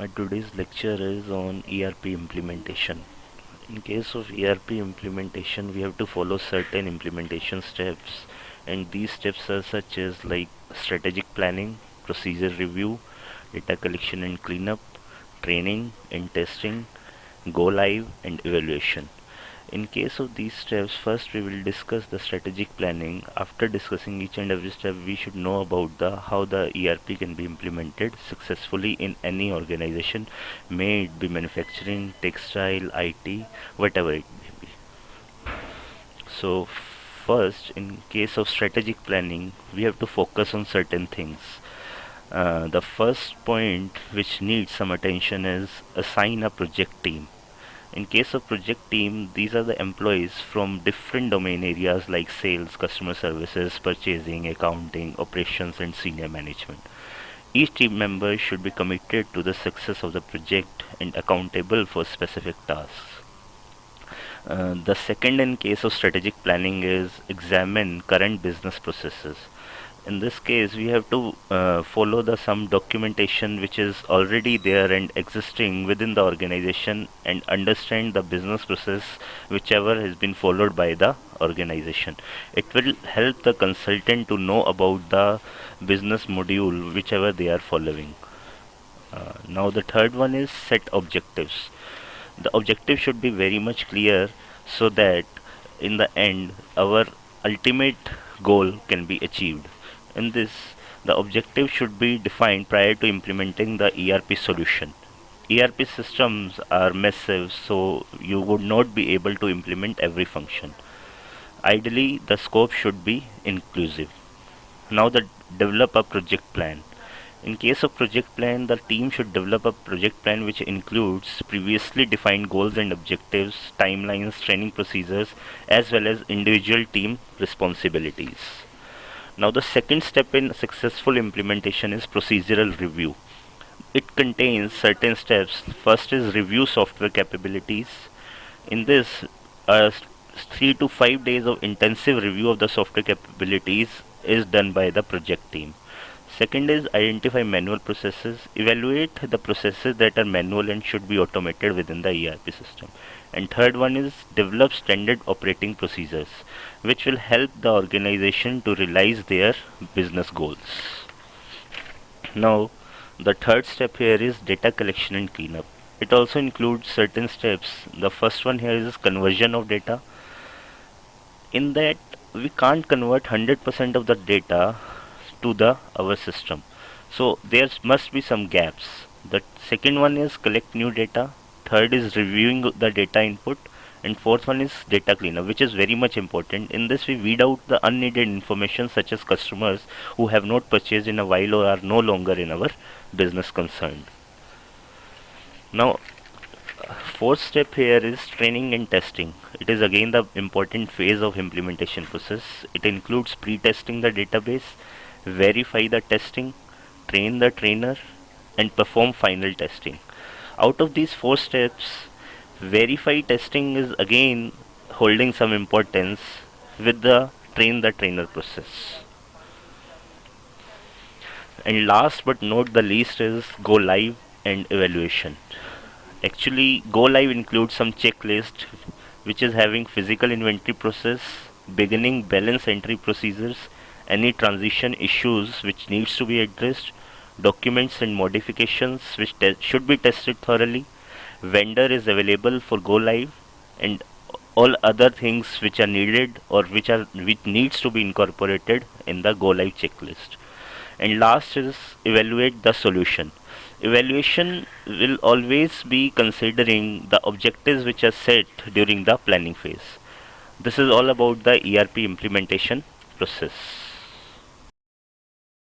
My today's lecture is on ERP implementation. In case of ERP implementation, we have to follow certain implementation steps, and these steps are such as like strategic planning, procedure review, data collection and cleanup, training and testing, go live and evaluation. In case of these steps, first we will discuss the strategic planning. After discussing each and every step, we should know about the how the ERP can be implemented successfully in any organization, may it be manufacturing, textile, IT, whatever it may be. So first, in case of strategic planning, we have to focus on certain things. The first point which needs some attention is assign a project team. In case of project team, these are the employees from different domain areas like sales, customer services, purchasing, accounting, operations, and senior management. Each team member should be committed to the success of the project and accountable for specific tasks. The second in case of strategic planning is examine current business processes. In this case, we have to follow the some documentation which is already there and existing within the organization and understand the business process whichever has been followed by the organization. It will help the consultant to know about the business module whichever they are following. Now the third one is set objectives. The objective should be very much clear so that in the end our ultimate goal can be achieved. In this, the objective should be defined prior to implementing the ERP solution. ERP systems are massive, so you would not be able to implement every function. Ideally, the scope should be inclusive. Now, develop a project plan. In case of project plan, the team should develop a project plan which includes previously defined goals and objectives, timelines, training procedures, as well as individual team responsibilities. Now the second step in successful implementation is procedural review. It contains certain steps. First is review software capabilities. In this, 3 to 5 days of intensive review of the software capabilities is done by the project team. Second is identify manual processes. Evaluate the processes that are manual and should be automated within the ERP system. And third one is develop standard operating procedures which will help the organization to realize their business goals. Now, the third step here is data collection and cleanup. It also includes certain steps. The first one here is conversion of data. In that, we can't convert 100% of the data to our system. So there must be some gaps. The second one is collect new data. Third is reviewing the data input, and fourth one is data cleanup, which is very much important. In this, we weed out the unneeded information such as customers who have not purchased in a while or are no longer in our business concerned. Now, fourth step here is training and testing. It is again the important phase of implementation process. It includes pre-testing the database, verify the testing, train the trainer, and perform final testing. Out of these 4 steps, verify testing is again holding some importance with the train the trainer process. And last but not the least is go live and evaluation. Actually, go live includes some checklist which is having physical inventory process, beginning balance entry procedures, any transition issues which needs to be addressed, documents and modifications which should be tested thoroughly, vendor is available for go live, and all other things which are needed or which needs to be incorporated in the go live checklist. And last is evaluate the solution. Evaluation will always be considering the objectives which are set during the planning phase. This is all about the ERP implementation process.